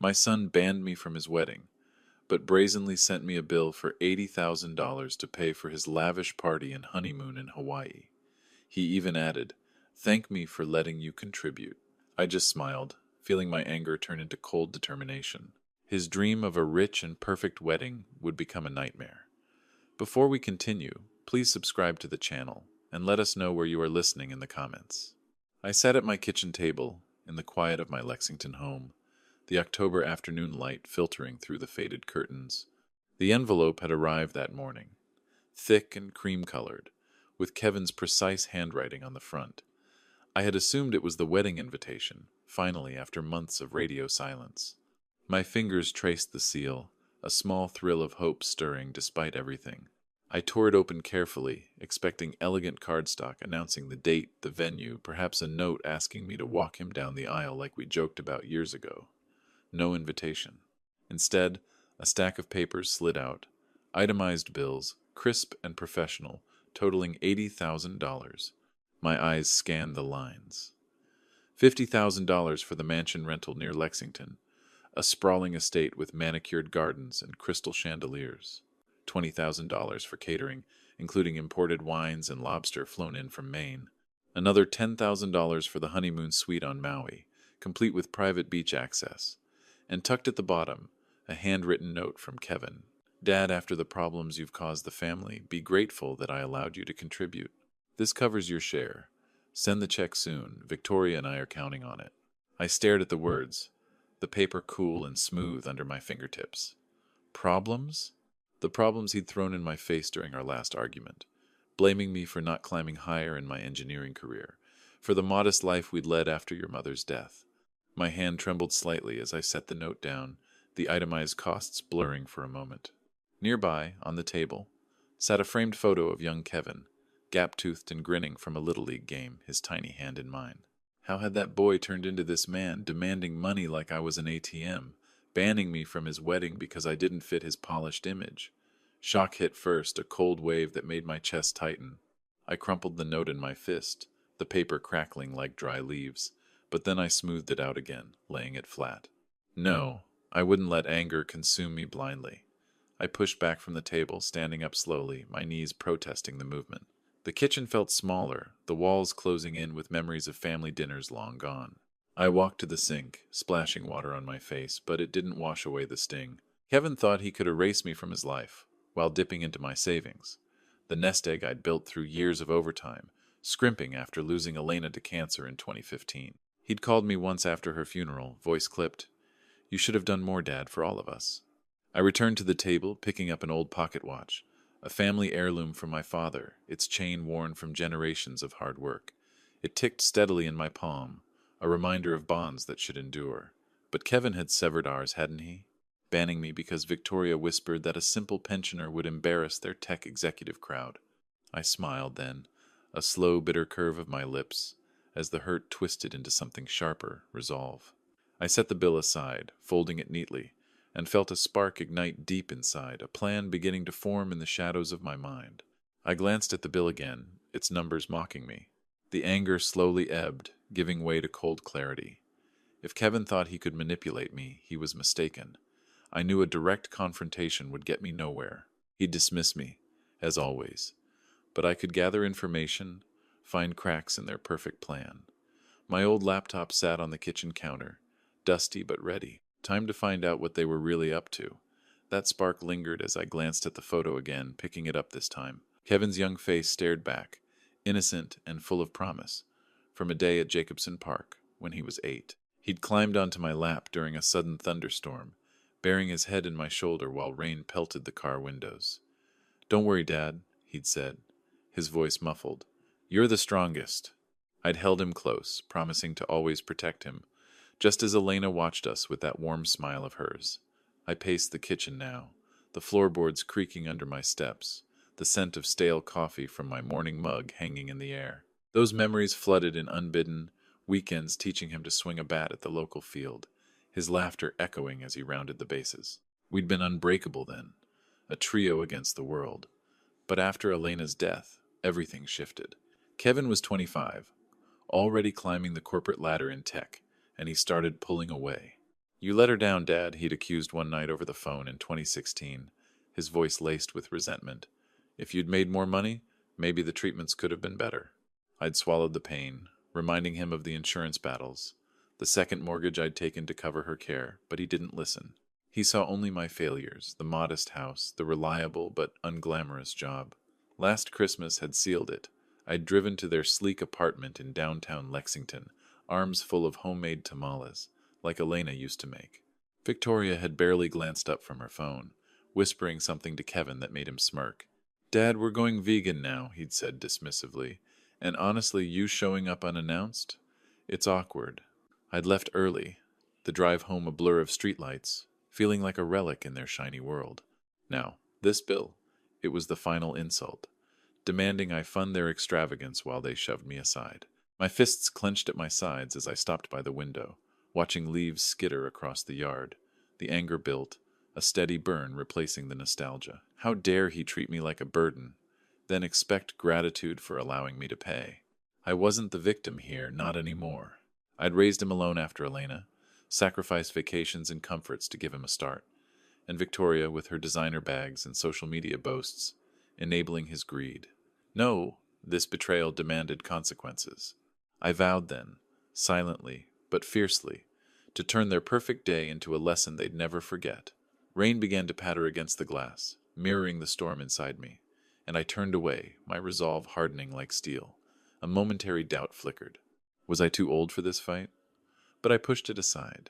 My son banned me from his wedding, but brazenly sent me a bill for $80,000 to pay for his lavish party and honeymoon in Hawaii. He even added, "Thank me for letting you contribute." I just smiled, feeling my anger turn into cold determination. His dream of a rich and perfect wedding would become a nightmare. Before we continue, please subscribe to the channel and let us know where you are listening in the comments. I sat at my kitchen table in the quiet of my Lexington home, the October afternoon light filtering through the faded curtains. The envelope had arrived that morning, thick and cream-colored, with Kevin's precise handwriting on the front. I had assumed it was the wedding invitation, finally after months of radio silence. My fingers traced the seal, a small thrill of hope stirring despite everything. I tore it open carefully, expecting elegant cardstock announcing the date, the venue, perhaps a note asking me to walk him down the aisle like we joked about years ago. No invitation. Instead, a stack of papers slid out, itemized bills, crisp and professional, totaling $80,000. My eyes scanned the lines. $50,000 for the mansion rental near Lexington, a sprawling estate with manicured gardens and crystal chandeliers. $20,000 for catering, including imported wines and lobster flown in from Maine. Another $10,000 for the honeymoon suite on Maui, complete with private beach access. And tucked at the bottom, a handwritten note from Kevin. "Dad, after the problems you've caused the family, be grateful that I allowed you to contribute. This covers your share. Send the check soon. Victoria and I are counting on it." I stared at the words, the paper cool and smooth under my fingertips. Problems? The problems he'd thrown in my face during our last argument, blaming me for not climbing higher in my engineering career, for the modest life we'd led after your mother's death. My hand trembled slightly as I set the note down, the itemized costs blurring for a moment. Nearby, on the table, sat a framed photo of young Kevin, gap-toothed and grinning from a Little League game, his tiny hand in mine. How had that boy turned into this man, demanding money like I was an ATM, banning me from his wedding because I didn't fit his polished image? Shock hit first, a cold wave that made my chest tighten. I crumpled the note in my fist, the paper crackling like dry leaves, but then I smoothed it out again, laying it flat. No, I wouldn't let anger consume me blindly. I pushed back from the table, standing up slowly, my knees protesting the movement. The kitchen felt smaller, the walls closing in with memories of family dinners long gone. I walked to the sink, splashing water on my face, but it didn't wash away the sting. Kevin thought he could erase me from his life, while dipping into my savings. The nest egg I'd built through years of overtime, scrimping after losing Elena to cancer in 2015. He'd called me once after her funeral, voice clipped. "You should have done more, Dad, for all of us." I returned to the table, picking up an old pocket watch, a family heirloom from my father, its chain worn from generations of hard work. It ticked steadily in my palm, a reminder of bonds that should endure. But Kevin had severed ours, hadn't he? Banning me because Victoria whispered that a simple pensioner would embarrass their tech executive crowd. I smiled then, a slow, bitter curve of my lips, as the hurt twisted into something sharper, resolve. I set the bill aside, folding it neatly, and felt a spark ignite deep inside, a plan beginning to form in the shadows of my mind. I glanced at the bill again, its numbers mocking me. The anger slowly ebbed, giving way to cold clarity. If Kevin thought he could manipulate me, he was mistaken. I knew a direct confrontation would get me nowhere. He'd dismiss me, as always. But I could gather information, find cracks in their perfect plan. My old laptop sat on the kitchen counter, dusty but ready. Time to find out what they were really up to. That spark lingered as I glanced at the photo again, picking it up this time. Kevin's young face stared back, innocent and full of promise, from a day at Jacobson Park, when he was 8. He'd climbed onto my lap during a sudden thunderstorm, bearing his head in my shoulder while rain pelted the car windows. "Don't worry, Dad," he'd said, his voice muffled. "You're the strongest." I'd held him close, promising to always protect him, just as Elena watched us with that warm smile of hers. I paced the kitchen now, the floorboards creaking under my steps, the scent of stale coffee from my morning mug hanging in the air. Those memories flooded in unbidden, weekends teaching him to swing a bat at the local field, his laughter echoing as he rounded the bases. We'd been unbreakable then, a trio against the world. But after Elena's death, everything shifted. Kevin was 25, already climbing the corporate ladder in tech, and he started pulling away. You let her down, Dad, he'd accused one night over the phone in 2016, his voice laced with resentment. If you'd made more money, maybe the treatments could have been better. I'd swallowed the pain, reminding him of the insurance battles, the second mortgage I'd taken to cover her care, but he didn't listen. He saw only my failures, the modest house, the reliable but unglamorous job. Last Christmas had sealed it. I'd driven to their sleek apartment in downtown Lexington, arms full of homemade tamales, like Elena used to make. Victoria had barely glanced up from her phone, whispering something to Kevin that made him smirk. Dad, we're going vegan now, he'd said dismissively. And honestly, you showing up unannounced? It's awkward. I'd left early, the drive home a blur of streetlights, feeling like a relic in their shiny world. Now, this bill, it was the final insult, demanding I fund their extravagance while they shoved me aside. My fists clenched at my sides as I stopped by the window, watching leaves skitter across the yard. The anger built, a steady burn replacing the nostalgia. How dare he treat me like a burden, then expect gratitude for allowing me to pay? I wasn't the victim here, not anymore. I'd raised him alone after Elena, sacrificed vacations and comforts to give him a start, and Victoria with her designer bags and social media boasts, enabling his greed. No, this betrayal demanded consequences. I vowed then, silently but fiercely, to turn their perfect day into a lesson they'd never forget. Rain began to patter against the glass, mirroring the storm inside me, and I turned away, my resolve hardening like steel. A momentary doubt flickered. Was I too old for this fight? But I pushed it aside.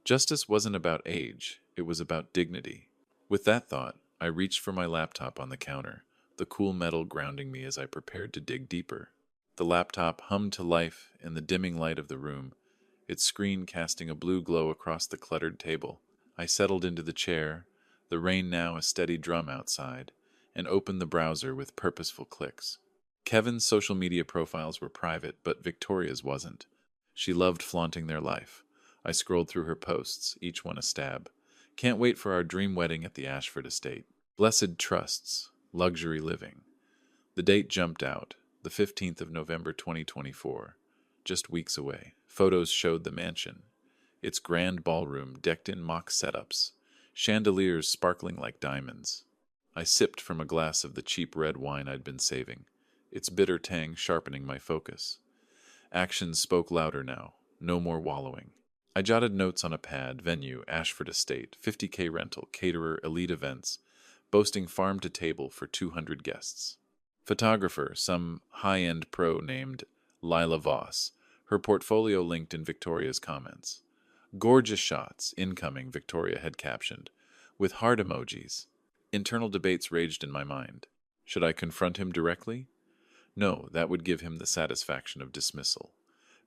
Justice wasn't about age, it was about dignity. With that thought, I reached for my laptop on the counter, the cool metal grounding me as I prepared to dig deeper. The laptop hummed to life in the dimming light of the room, its screen casting a blue glow across the cluttered table. I settled into the chair, the rain now a steady drum outside, and opened the browser with purposeful clicks. Kevin's social media profiles were private, but Victoria's wasn't. She loved flaunting their life. I scrolled through her posts, each one a stab. Can't wait for our dream wedding at the Ashford estate. Blessed trusts, luxury living. The date jumped out, the 15th of November 2024, just weeks away. Photos showed the mansion, its grand ballroom decked in mock setups, chandeliers sparkling like diamonds. I sipped from a glass of the cheap red wine I'd been saving, its bitter tang sharpening my focus. Actions spoke louder now, no more wallowing. I jotted notes on a pad: venue, Ashford Estate, 50K rental, caterer, elite events, boasting farm to table for 200 guests. Photographer, some high-end pro named Lila Voss, her portfolio linked in Victoria's comments. Gorgeous shots, incoming, Victoria had captioned, with heart emojis. Internal debates raged in my mind. Should I confront him directly? No, that would give him the satisfaction of dismissal.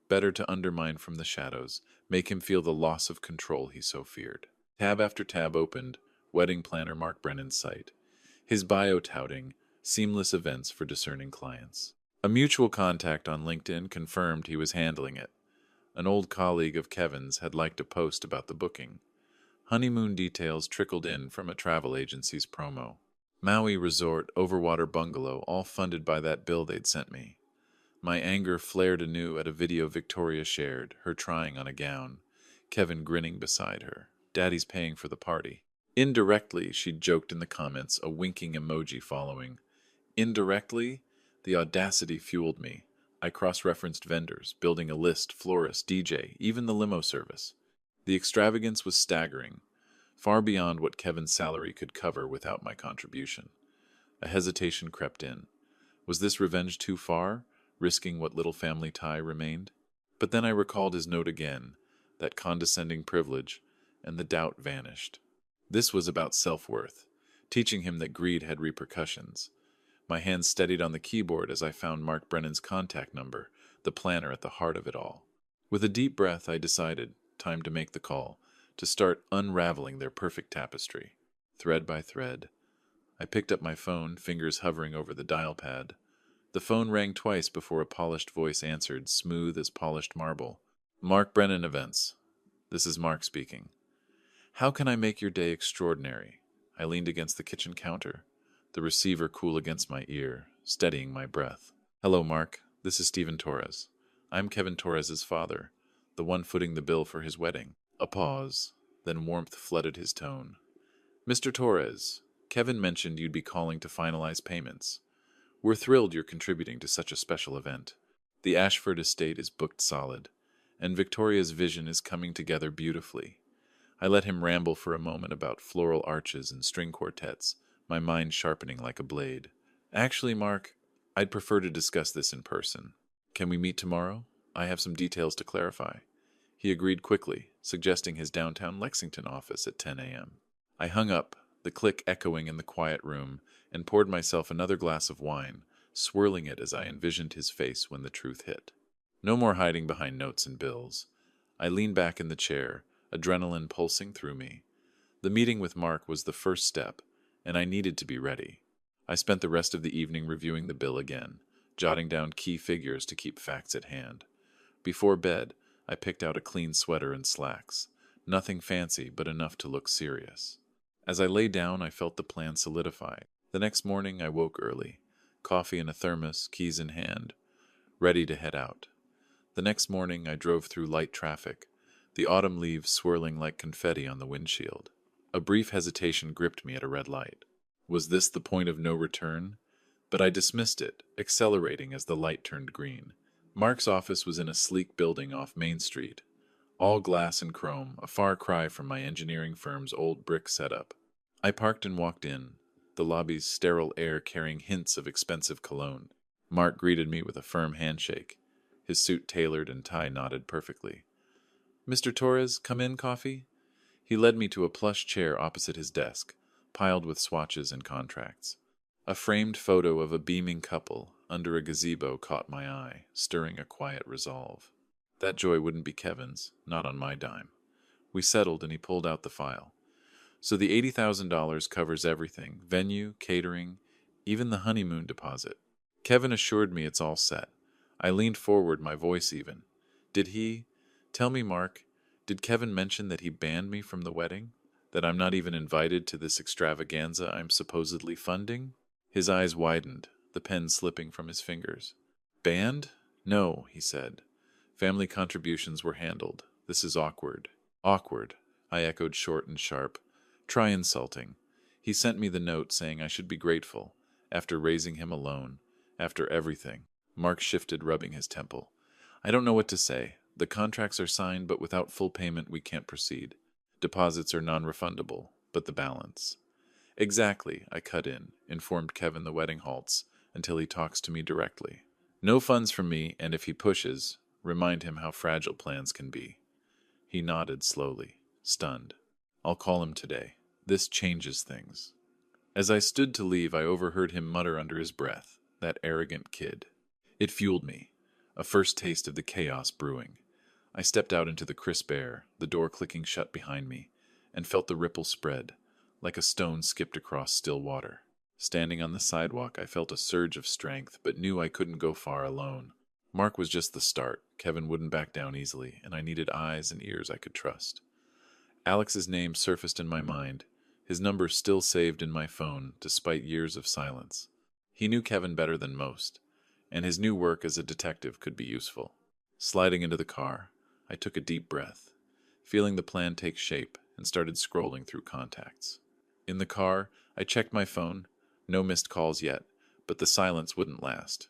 Better to undermine from the shadows, make him feel the loss of control he so feared. Tab after tab opened, wedding planner Mark Brennan's site, his bio touting seamless events for discerning clients. A mutual contact on LinkedIn confirmed he was handling it. An old colleague of Kevin's had liked a post about the booking. Honeymoon details trickled in from a travel agency's promo. Maui Resort Overwater Bungalow, all funded by that bill they'd sent me. My anger flared anew at a video Victoria shared, her trying on a gown, Kevin grinning beside her. Daddy's paying for the party. Indirectly, she'd joked in the comments, a winking emoji following. Indirectly, the audacity fueled me. I cross-referenced vendors, building a list, florist, DJ, even the limo service. The extravagance was staggering, far beyond what Kevin's salary could cover without my contribution. A hesitation crept in. Was this revenge too far, risking what little family tie remained? But then I recalled his note again, that condescending privilege, and the doubt vanished. This was about self-worth, teaching him that greed had repercussions. My hands steadied on the keyboard as I found Mark Brennan's contact number, the planner at the heart of it all. With a deep breath, I decided, time to make the call, to start unraveling their perfect tapestry, thread by thread. I picked up my phone, fingers hovering over the dial pad. The phone rang twice before a polished voice answered, smooth as polished marble. Mark Brennan Events. This is Mark speaking. How can I make your day extraordinary? I leaned against the kitchen counter, the receiver cool against my ear, steadying my breath. Hello, Mark. This is Stephen Torres. I'm Kevin Torres's father, the one footing the bill for his wedding. A pause. then warmth flooded his tone. "Mr. Torres, Kevin mentioned you'd be calling to finalize payments. We're thrilled you're contributing to such a special event. The Ashford estate is booked solid, and Victoria's vision is coming together beautifully." I let him ramble for a moment about floral arches and string quartets, my mind sharpening like a blade. "Actually, Mark, I'd prefer to discuss this in person. Can we meet tomorrow? I have some details to clarify." He agreed quickly, suggesting his downtown Lexington office at 10 a.m. I hung up, the click echoing in the quiet room, and poured myself another glass of wine, swirling it as I envisioned his face when the truth hit. No more hiding behind notes and bills. I leaned back in the chair, adrenaline pulsing through me. The meeting with Mark was the first step, and I needed to be ready. I spent the rest of the evening reviewing the bill again, jotting down key figures to keep facts at hand. Before bed, I picked out a clean sweater and slacks. Nothing fancy, but enough to look serious. As I lay down, I felt the plan solidify. The next morning, I woke early, coffee in a thermos, keys in hand, ready to head out. The next morning, I drove through light traffic, the autumn leaves swirling like confetti on the windshield. A brief hesitation gripped me at a red light. Was this the point of no return? But I dismissed it, accelerating as the light turned green. Mark's office was in a sleek building off Main Street, all glass and chrome, a far cry from my engineering firm's old brick setup. I parked and walked in, the lobby's sterile air carrying hints of expensive cologne. Mark greeted me with a firm handshake, his suit tailored and tie knotted perfectly. "Mr. Torres, come in, coffee?" He led me to a plush chair opposite his desk, piled with swatches and contracts. A framed photo of a beaming couple under a gazebo caught my eye, stirring a quiet resolve. That joy wouldn't be Kevin's, not on my dime. We settled and he pulled out the file. "So the $80,000 covers everything, venue, catering, even the honeymoon deposit." Kevin assured me it's all set. I leaned forward, my voice even. "Did he... Tell me, Mark, did Kevin mention that he banned me from the wedding? That I'm not even invited to this extravaganza I'm supposedly funding?" His eyes widened, the pen slipping from his fingers. "Banned? No," he said. "Family contributions were handled. This is awkward." "Awkward," I echoed short and sharp. "Try insulting." He sent me the note saying I should be grateful, after raising him alone, after everything. Mark shifted, rubbing his temple. "I don't know what to say. The contracts are signed, but without full payment we can't proceed. Deposits are non-refundable, but the balance." "Exactly," I cut in, informed Kevin the wedding halts, until he talks to me directly. "No funds from me, and if he pushes, remind him how fragile plans can be." He nodded slowly, stunned. "I'll call him today. This changes things." As I stood to leave, I overheard him mutter under his breath, "That arrogant kid." It fueled me, a first taste of the chaos brewing. I stepped out into the crisp air, the door clicking shut behind me, and felt the ripple spread, like a stone skipped across still water. Standing on the sidewalk, I felt a surge of strength, but knew I couldn't go far alone. Mark was just the start. Kevin wouldn't back down easily, and I needed eyes and ears I could trust. Alex's name surfaced in my mind, his number still saved in my phone, despite years of silence. He knew Kevin better than most, and his new work as a detective could be useful. Sliding into the car, I took a deep breath, feeling the plan take shape, and started scrolling through contacts. In the car, I checked my phone. No missed calls yet, but the silence wouldn't last.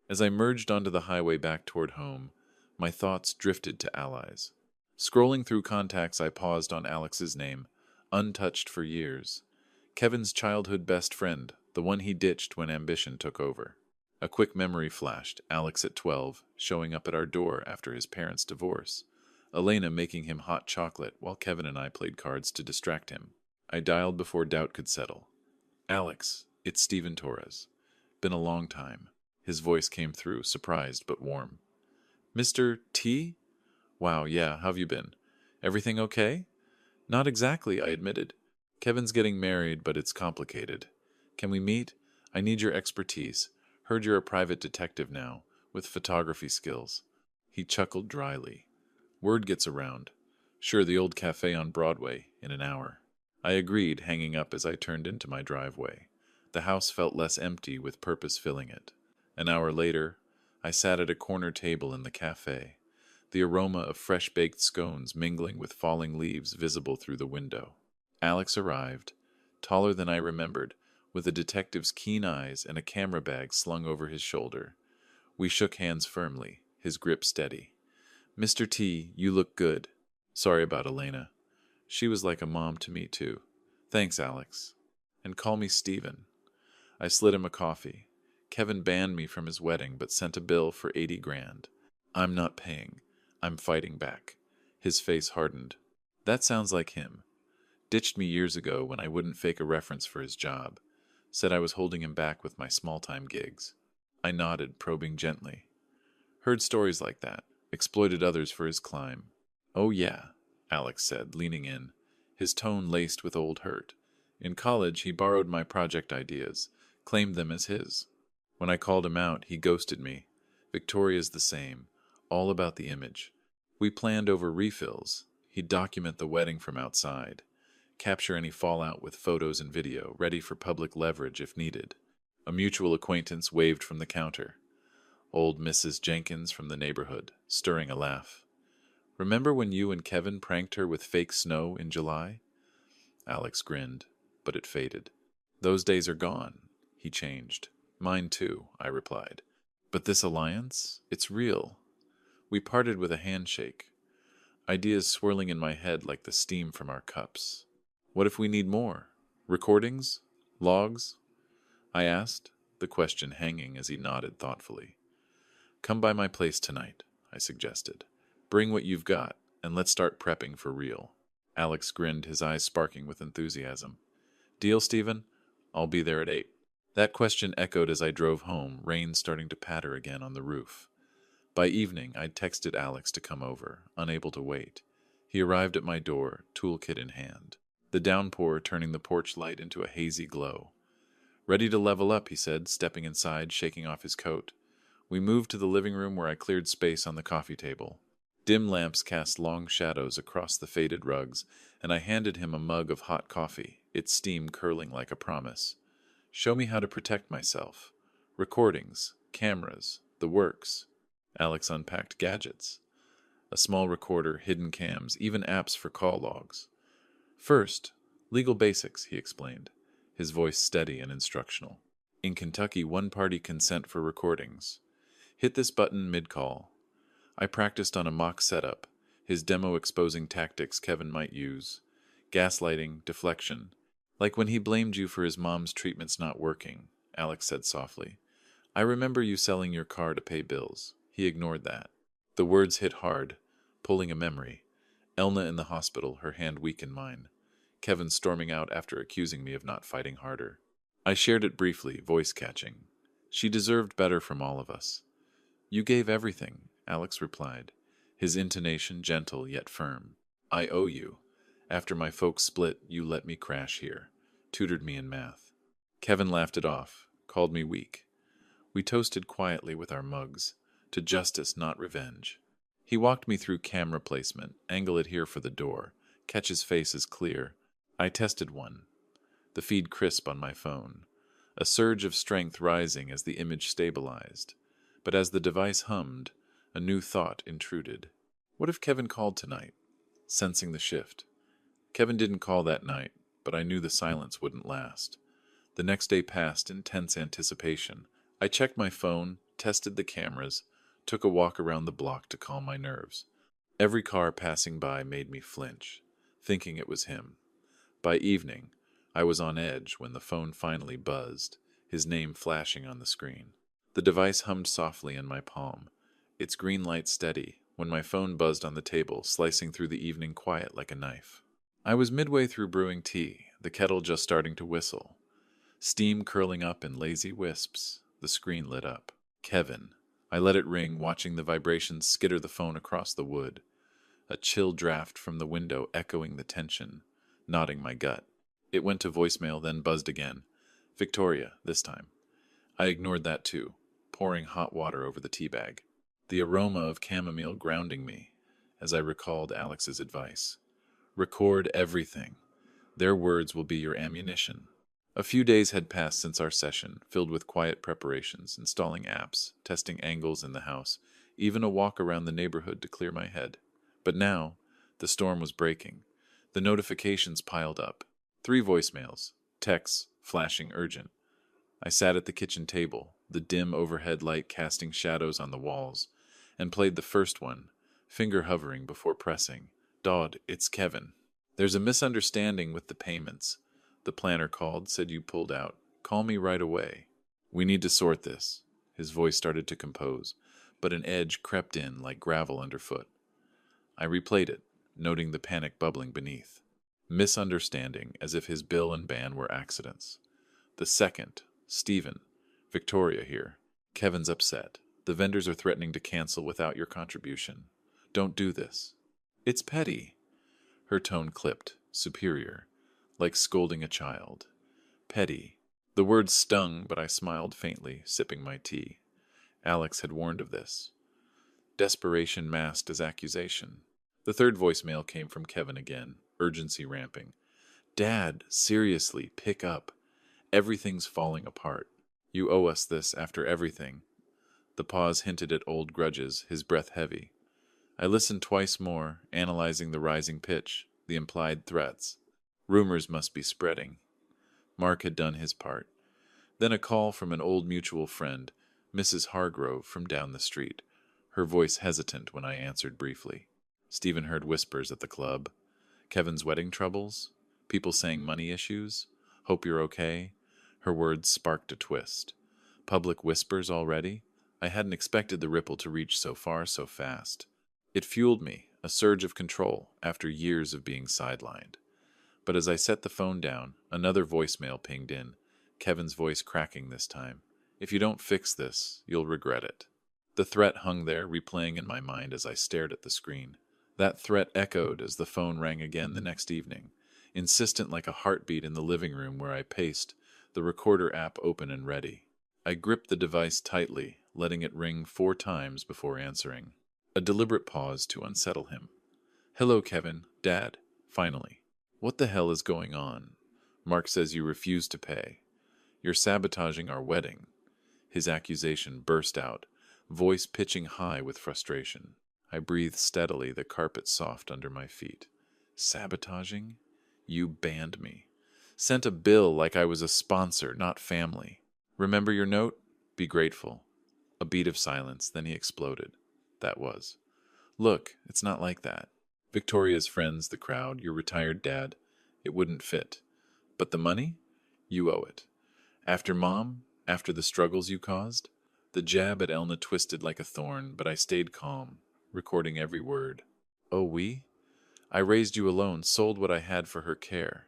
As I merged onto the highway back toward home, my thoughts drifted to allies. Scrolling through contacts, I paused on Alex's name, untouched for years. Kevin's childhood best friend, the one he ditched when ambition took over. A quick memory flashed, Alex at 12, showing up at our door after his parents' divorce. Elena making him hot chocolate while Kevin and I played cards to distract him. I dialed before doubt could settle. "Alex, it's Stephen Torres. Been a long time." His voice came through, surprised but warm. "Mr. T? Wow, yeah, how've you been? Everything okay?" "Not exactly," I admitted. "Kevin's getting married, but it's complicated. Can we meet? I need your expertise. Heard you're a private detective now, with photography skills." He chuckled dryly. "Word gets around. Sure, the old cafe on Broadway, in an hour." I agreed, hanging up as I turned into my driveway. The house felt less empty, with purpose filling it. An hour later, I sat at a corner table in the cafe. the aroma of fresh-baked scones mingling with falling leaves visible through the window. Alex arrived, taller than I remembered, with a detective's keen eyes and a camera bag slung over his shoulder. We shook hands firmly, his grip steady. "Mr. T, you look good. Sorry about Elena. She was like a mom to me, too. Thanks, Alex. And call me Steven." I slid him a coffee. Kevin banned me from his wedding, but sent a bill for 80 grand. "I'm not paying. I'm fighting back." His face hardened. "That sounds like him. Ditched me years ago when I wouldn't fake a reference for his job. Said I was holding him back with my small-time gigs." I nodded, probing gently. "Heard stories like that. Exploited others for his climb." "Oh yeah," Alex said, leaning in, his tone laced with old hurt. "In college, he borrowed my project ideas, claimed them as his. When I called him out, he ghosted me. Victoria's the same, all about the image. We planned over refills. He'd document the wedding from outside, capture any fallout with photos and video, ready for public leverage if needed." A mutual acquaintance waved from the counter. Old Mrs. Jenkins from the neighborhood, stirring a laugh. "Remember when you and Kevin pranked her with fake snow in July?" Alex grinned, but it faded. "Those days are gone." He changed. "Mine too," I replied. "But this alliance? It's real." We parted with a handshake, ideas swirling in my head like the steam from our cups. "What if we need more? Recordings? Logs?" I asked, the question hanging as he nodded thoughtfully. "Come by my place tonight," I suggested. "Bring what you've got, and let's start prepping for real." Alex grinned, his eyes sparking with enthusiasm. "Deal, Stephen? I'll be there at 8. That question echoed as I drove home, rain starting to patter again on the roof. By evening, I'd texted Alex to come over, unable to wait. He arrived at my door, toolkit in hand, the downpour turning the porch light into a hazy glow. "Ready to level up," he said, stepping inside, shaking off his coat. We moved to the living room where I cleared space on the coffee table. Dim lamps cast long shadows across the faded rugs, and I handed him a mug of hot coffee, its steam curling like a promise. "Show me how to protect myself. Recordings, cameras, the works." Alex unpacked gadgets. A small recorder, hidden cams, even apps for call logs. "First, legal basics," he explained, his voice steady and instructional. "In Kentucky, one-party consent for recordings. Hit this button mid-call." I practiced on a mock setup, his demo exposing tactics Kevin might use. Gaslighting, deflection. "Like when he blamed you for his mom's treatments not working," Alex said softly. "I remember you selling your car to pay bills." He ignored that. The words hit hard, pulling a memory. Elna in the hospital, her hand weak in mine. Kevin storming out after accusing me of not fighting harder. I shared it briefly, voice catching. "She deserved better from all of us." "You gave everything," Alex replied, his intonation gentle yet firm. "I owe you. After my folks split, you let me crash here. Tutored me in math." Kevin laughed it off, called me weak. We toasted quietly with our mugs, to justice, not revenge. He walked me through camera placement, angle it here for the door, catch his face as clear. I tested one, the feed crisp on my phone, a surge of strength rising as the image stabilized. But as the device hummed, a new thought intruded. What if Kevin called tonight? Sensing the shift. Kevin didn't call that night, but I knew the silence wouldn't last. The next day passed in tense anticipation. I checked my phone, tested the cameras, took a walk around the block to calm my nerves. Every car passing by made me flinch, thinking it was him. By evening, I was on edge when the phone finally buzzed, his name flashing on the screen. The device hummed softly in my palm, its green light steady, when my phone buzzed on the table, slicing through the evening quiet like a knife. I was midway through brewing tea, the kettle just starting to whistle. Steam curling up in lazy wisps, the screen lit up. "Kevin." I let it ring, watching the vibrations skitter the phone across the wood. A chill draft from the window echoing the tension, nodding my gut. It went to voicemail, then buzzed again. "Victoria," this time. I ignored that too, pouring hot water over the teabag. The aroma of chamomile grounding me, as I recalled Alex's advice. Record everything. Their words will be your ammunition. A few days had passed since our session, filled with quiet preparations, installing apps, testing angles in the house, even a walk around the neighborhood to clear my head. But now, the storm was breaking. The notifications piled up. 3 voicemails, texts flashing urgent. I sat at the kitchen table, the dim overhead light casting shadows on the walls, and played the first one, finger hovering before pressing. "Dawd, it's Kevin. There's a misunderstanding with the payments. The planner called, said you pulled out. Call me right away. We need to sort this." His voice started to compose, but an edge crept in like gravel underfoot. I replayed it, noting the panic bubbling beneath. Misunderstanding, as if his bill and ban were accidents. The second, Stephen, Victoria here. Kevin's upset. The vendors are threatening to cancel without your contribution. Don't do this. It's petty. Her tone clipped, superior, like scolding a child. Petty. The word stung, but I smiled faintly, sipping my tea. Alex had warned of this. Desperation masked as accusation. The third voicemail came from Kevin again, urgency ramping. "Dad, seriously, pick up. Everything's falling apart. You owe us this after everything." The pause hinted at old grudges, his breath heavy. I listened twice more, analyzing the rising pitch, the implied threats. Rumors must be spreading. Mark had done his part. Then a call from an old mutual friend, Mrs. Hargrove, from down the street, her voice hesitant when I answered briefly. Stephen heard whispers at the club. Kevin's wedding troubles? People saying money issues? Hope you're okay? Her words sparked a twist. Public whispers already? I hadn't expected the ripple to reach so far so fast. It fueled me, a surge of control, after years of being sidelined. But as I set the phone down, another voicemail pinged in, Kevin's voice cracking this time. "If you don't fix this, you'll regret it." The threat hung there, replaying in my mind as I stared at the screen. That threat echoed as the phone rang again the next evening, insistent like a heartbeat in the living room where I paced, the recorder app open and ready. I gripped the device tightly, letting it ring 4 times before answering. A deliberate pause to unsettle him. "Hello, Kevin. Dad. Finally. What the hell is going on? Mark says you refuse to pay. You're sabotaging our wedding." His accusation burst out, voice pitching high with frustration. I breathed steadily, the carpet soft under my feet. "Sabotaging? You banned me. Sent a bill like I was a sponsor, not family. Remember your note? Be grateful." A beat of silence, then he exploded. That was. "Look, it's not like that. Victoria's friends, the crowd, your retired dad. It wouldn't fit. But the money? You owe it. After Mom? After the struggles you caused?" The jab at Elna twisted like a thorn, but I stayed calm, recording every word. "Oh, we? I raised you alone, sold what I had for her care.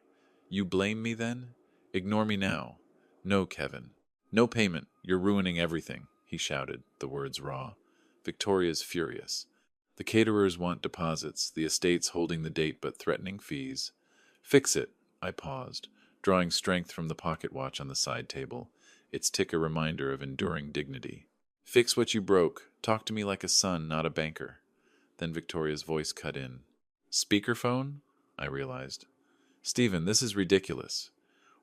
You blame me then? Ignore me now. No, Kevin. No payment. You're ruining everything," he shouted, the words raw. "Victoria's furious. The caterers want deposits, the estate's holding the date but threatening fees. Fix it." I paused, drawing strength from the pocket watch on the side table, its tick a reminder of enduring dignity. "Fix what you broke. Talk to me like a son, not a banker." Then Victoria's voice cut in. "Speakerphone?" I realized. "Stephen, this is ridiculous.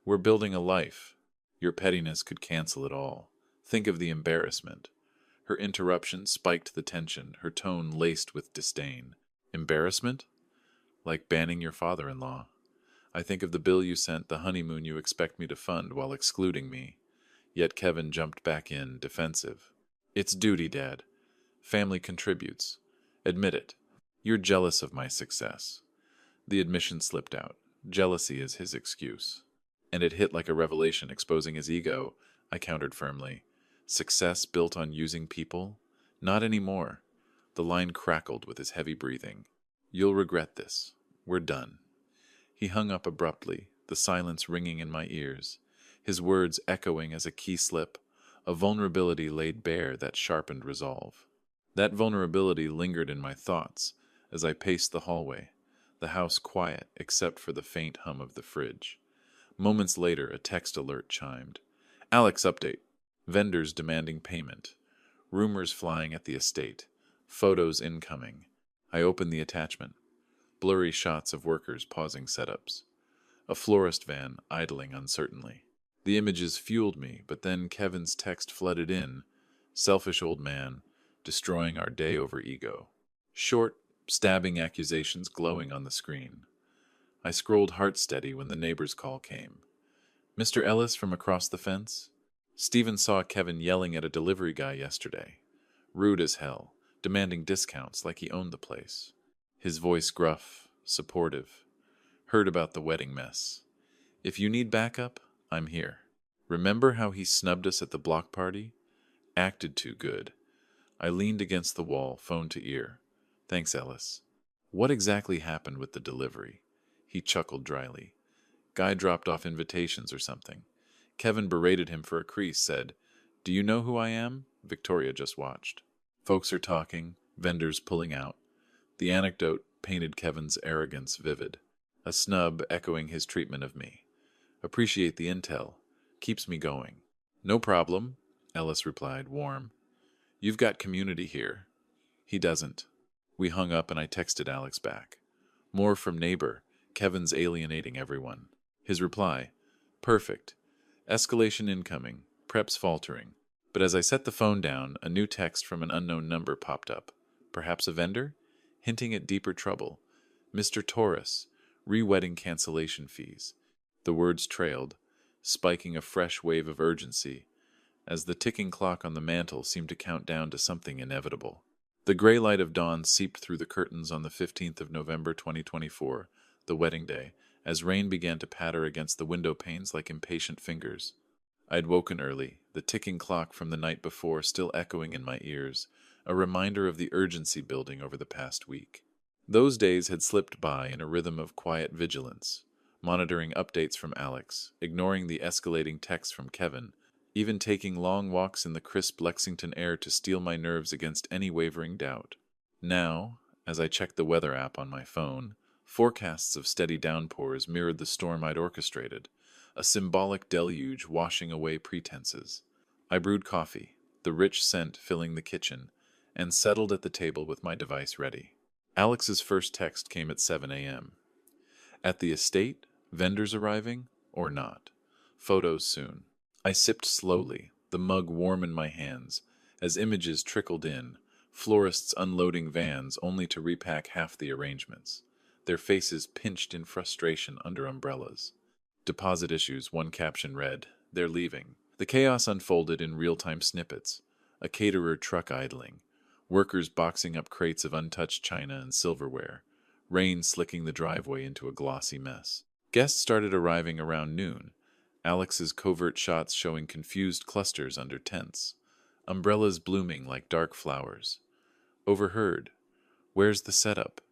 We're building a life. Your pettiness could cancel it all. Think of the embarrassment." Her interruption spiked the tension, her tone laced with disdain. "Embarrassment? Like banning your father-in-law. I think of the bill you sent, the honeymoon you expect me to fund while excluding me." Yet Kevin jumped back in, defensive. "It's duty, Dad. Family contributes. Admit it. You're jealous of my success." The admission slipped out. Jealousy is his excuse. And it hit like a revelation, exposing his ego. I countered firmly. "Success built on using people? Not anymore." The line crackled with his heavy breathing. "You'll regret this. We're done." He hung up abruptly, the silence ringing in my ears, his words echoing as a key slip, a vulnerability laid bare that sharpened resolve. That vulnerability lingered in my thoughts as I paced the hallway, the house quiet except for the faint hum of the fridge. Moments later, a text alert chimed. "Alex update. Vendors demanding payment. Rumors flying at the estate. Photos incoming." I opened the attachment. Blurry shots of workers pausing setups. A florist van idling uncertainly. The images fueled me, but then Kevin's text flooded in. "Selfish old man. destroying our day over ego. Short, stabbing accusations glowing on the screen. I scrolled heart steady when the neighbor's call came. Mr. Ellis from across the fence? Stephen saw Kevin yelling at a delivery guy yesterday. Rude as hell, demanding discounts like he owned the place. His voice gruff, supportive. Heard about the wedding mess. If you need backup, I'm here. Remember how he snubbed us at the block party? Acted too good. I leaned against the wall, phone to ear. Thanks, Ellis. What exactly happened with the delivery? He chuckled dryly. Guy dropped off invitations or something. Kevin berated him for a crease, said, Do you know who I am? Victoria just watched. Folks are talking, vendors pulling out. The anecdote painted Kevin's arrogance vivid. A snub echoing his treatment of me. Appreciate the intel. Keeps me going. No problem, Ellis replied, warm. You've got community here. He doesn't. We hung up and I texted Alex back. More from neighbor. Kevin's alienating everyone. His reply, perfect. Escalation incoming. Prep's faltering. But as I set the phone down, a new text from an unknown number popped up. Perhaps a vendor? Hinting at deeper trouble. Mr. Taurus. Re-wedding cancellation fees. The words trailed, spiking a fresh wave of urgency, as the ticking clock on the mantel seemed to count down to something inevitable. The gray light of dawn seeped through the curtains on the 15th of November 2024, the wedding day, as rain began to patter against the window panes like impatient fingers. I had woken early, the ticking clock from the night before still echoing in my ears, a reminder of the urgency building over the past week. Those days had slipped by in a rhythm of quiet vigilance, monitoring updates from Alex, ignoring the escalating texts from Kevin, even taking long walks in the crisp Lexington air to steel my nerves against any wavering doubt. Now, as I checked the weather app on my phone, forecasts of steady downpours mirrored the storm I'd orchestrated, a symbolic deluge washing away pretenses. I brewed coffee, the rich scent filling the kitchen, and settled at the table with my device ready. Alex's first text came at 7 a.m. At the estate, vendors arriving, or not. Photos soon. I sipped slowly, the mug warm in my hands, as images trickled in, florists unloading vans only to repack half the arrangements, their faces pinched in frustration under umbrellas. Deposit issues, one caption read, They're leaving. The chaos unfolded in real-time snippets, a caterer truck idling, workers boxing up crates of untouched china and silverware, rain slicking the driveway into a glossy mess. Guests started arriving around noon, Alex's covert shots showing confused clusters under tents, umbrellas blooming like dark flowers. Overheard, Where's the setup?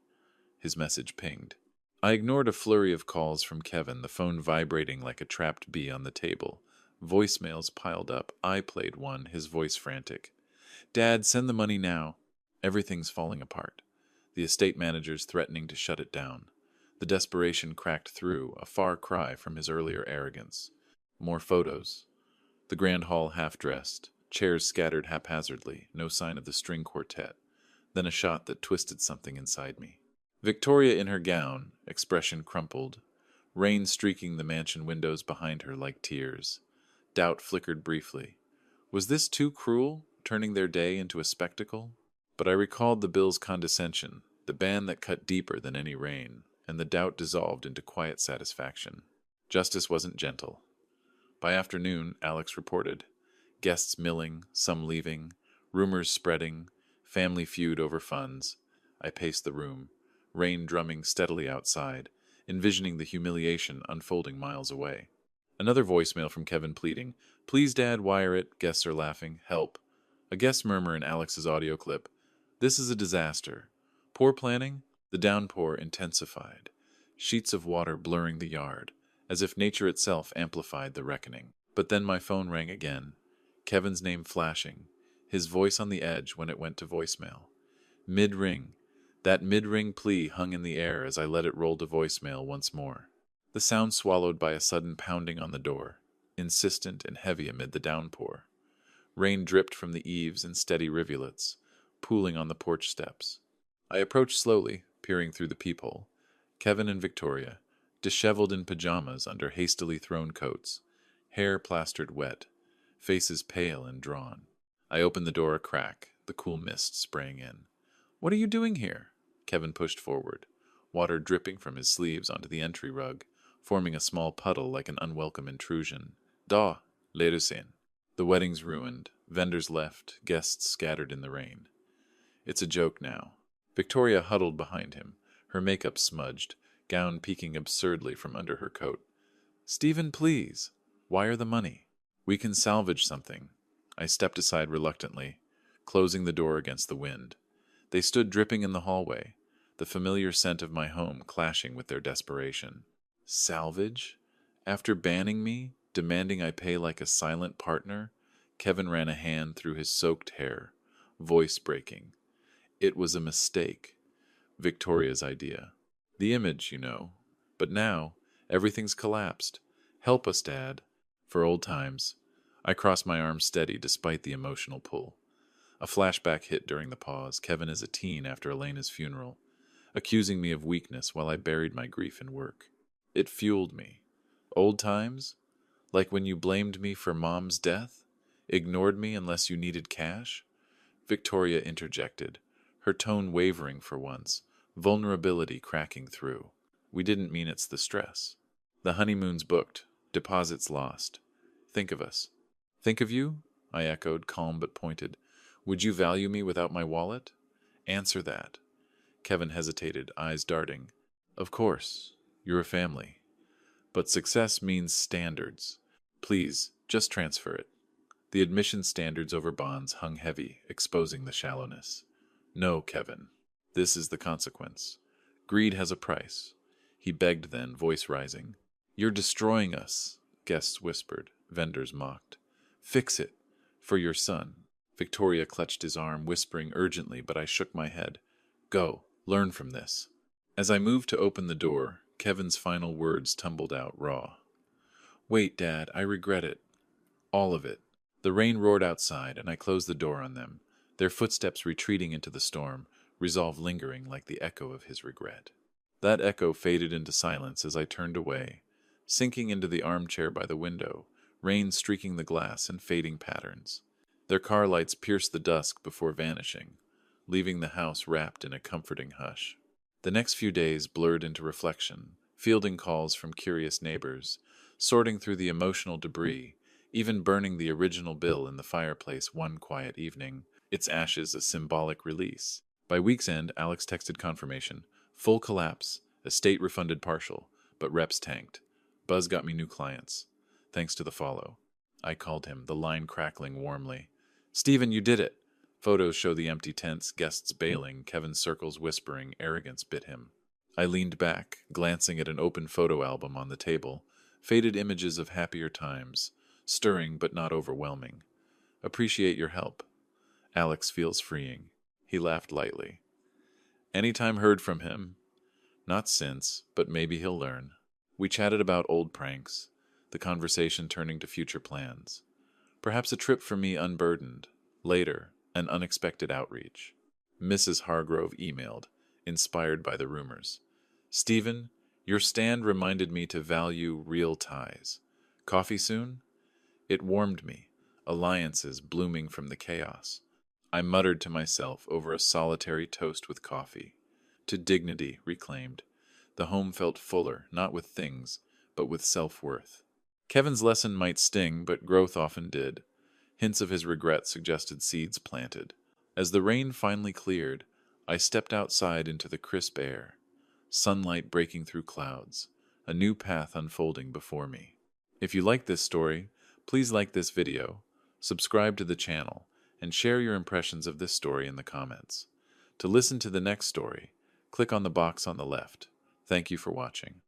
His message pinged. I ignored a flurry of calls from Kevin, the phone vibrating like a trapped bee on the table. Voicemails piled up. I played one, his voice frantic. Dad, send the money now. Everything's falling apart. The estate manager's threatening to shut it down. The desperation cracked through, a far cry from his earlier arrogance. More photos. The grand hall half-dressed, chairs scattered haphazardly, no sign of the string quartet. Then a shot that twisted something inside me. Victoria in her gown, expression crumpled. Rain streaking the mansion windows behind her like tears. Doubt flickered briefly. Was this too cruel, turning their day into a spectacle? But I recalled the Bill's condescension, the ban that cut deeper than any rain, and the doubt dissolved into quiet satisfaction. Justice wasn't gentle. By afternoon, Alex reported. Guests milling, some leaving, rumors spreading, family feud over funds. I paced the room, rain drumming steadily outside, envisioning the humiliation unfolding miles away. Another voicemail from Kevin pleading, Please, Dad, wire it. Guests are laughing. Help. A guest murmur in Alex's audio clip. This is a disaster. Poor planning? The downpour intensified. Sheets of water blurring the yard, as if nature itself amplified the reckoning. But then my phone rang again. Kevin's name flashing, his voice on the edge when it went to voicemail. Mid-ring. That mid-ring plea hung in the air as I let it roll to voicemail once more. The sound swallowed by a sudden pounding on the door, insistent and heavy amid the downpour. Rain dripped from the eaves in steady rivulets, pooling on the porch steps. I approached slowly, peering through the peephole. Kevin and Victoria, disheveled in pajamas under hastily thrown coats, hair plastered wet, faces pale and drawn. I opened the door a crack, the cool mist spraying in. "What are you doing here?" Kevin pushed forward, water dripping from his sleeves onto the entry rug, forming a small puddle like an unwelcome intrusion. "Da, Lerusen." The wedding's ruined, vendors left, guests scattered in the rain. "It's a joke now." Victoria huddled behind him, her makeup smudged, gown peeking absurdly from under her coat. "Stephen, please. Wire the money. We can salvage something." I stepped aside reluctantly, closing the door against the wind. They stood dripping in the hallway, the familiar scent of my home clashing with their desperation. Salvage? After banning me, demanding I pay like a silent partner? Kevin ran a hand through his soaked hair, voice breaking. "It was a mistake. Victoria's idea. The image, you know. But now, everything's collapsed. Help us, Dad." For old times. I crossed my arms steady despite the emotional pull. A flashback hit during the pause, Kevin as a teen after Elena's funeral, accusing me of weakness while I buried my grief in work. It fueled me. Old times? Like when you blamed me for Mom's death? Ignored me unless you needed cash? Victoria interjected, her tone wavering for once, vulnerability cracking through. "We didn't mean it's the stress. The honeymoon's booked, deposits lost. Think of us." "Think of you?" I echoed, calm but pointed. "Would you value me without my wallet? Answer that." Kevin hesitated, eyes darting. "Of course. You're a family. But success means standards. Please, just transfer it." The admission standards over bonds hung heavy, exposing the shallowness. "No, Kevin. This is the consequence. Greed has a price." He begged then, voice rising. "You're destroying us," guests whispered, vendors mocked. "Fix it. For your son." Victoria clutched his arm, whispering urgently, but I shook my head. "Go. Learn from this." As I moved to open the door, Kevin's final words tumbled out raw. "Wait, Dad. I regret it. All of it." The rain roared outside, and I closed the door on them, their footsteps retreating into the storm, resolve lingering like the echo of his regret. That echo faded into silence as I turned away, sinking into the armchair by the window, rain streaking the glass in fading patterns. Their car lights pierced the dusk before vanishing, leaving the house wrapped in a comforting hush. The next few days blurred into reflection, fielding calls from curious neighbors, sorting through the emotional debris, even burning the original bill in the fireplace one quiet evening, its ashes a symbolic release. By week's end, Alex texted confirmation. Full collapse, estate refunded partial, but reps tanked. Buzz got me new clients. Thanks to the follow. I called him, the line crackling warmly. "Stephen, you did it." Photos show the empty tents, guests bailing, Kevin's circles whispering, arrogance bit him. I leaned back, glancing at an open photo album on the table, faded images of happier times, stirring but not overwhelming. "Appreciate your help. Alex feels freeing." He laughed lightly. "Anytime heard from him. Not since, but maybe he'll learn." We chatted about old pranks, the conversation turning to future plans. Perhaps a trip for me unburdened. Later, an unexpected outreach. Mrs. Hargrove emailed, inspired by the rumors. "Stephen, your stand reminded me to value real ties. Coffee soon?" It warmed me, alliances blooming from the chaos. I muttered to myself over a solitary toast with coffee. To dignity reclaimed. The home felt fuller, not with things, but with self-worth. Kevin's lesson might sting, but growth often did. Hints of his regret suggested seeds planted. As the rain finally cleared, I stepped outside into the crisp air. Sunlight breaking through clouds, a new path unfolding before me. If you like this story, please like this video, subscribe to the channel, and share your impressions of this story in the comments. To listen to the next story, click on the box on the left. Thank you for watching.